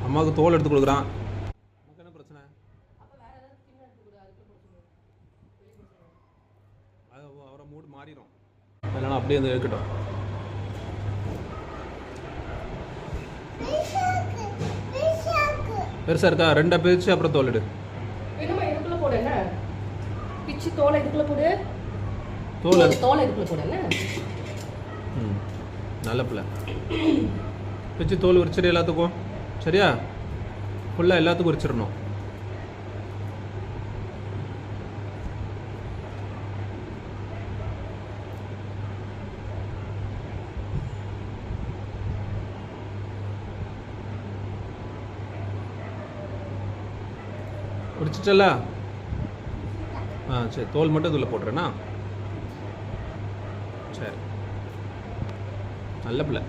அம்மாவுக்கு தோல் எடுத்து கொடுக்குறான். உனக்கு என்ன பிரச்சனை? அது அவரை மூடு மாறிடும். இல்லைனா அப்படியே வந்து இருக்கட்டும். பெருசா இருக்கா? ரெண்டா பிரிச்சு அப்புறம் தோல் எடு. இதுக்குள்ள போடு. என்ன பிச்சு தோலை இதுக்குள்ள போடு. தோலை இதுக்குள்ள போடு. என்ன நல்ல பிள்ளை. பிச்சு தோல் உரிச்சிடு எல்லாத்துக்கும். சரியா? ஃபுல்லாக எல்லாத்துக்கும் உரிச்சிடணும். உரிச்சிட்டல? சரி, தோல் மட்டும் இதில் போட்டுறேண்ணா. சரி, நல்ல பிள்ளை.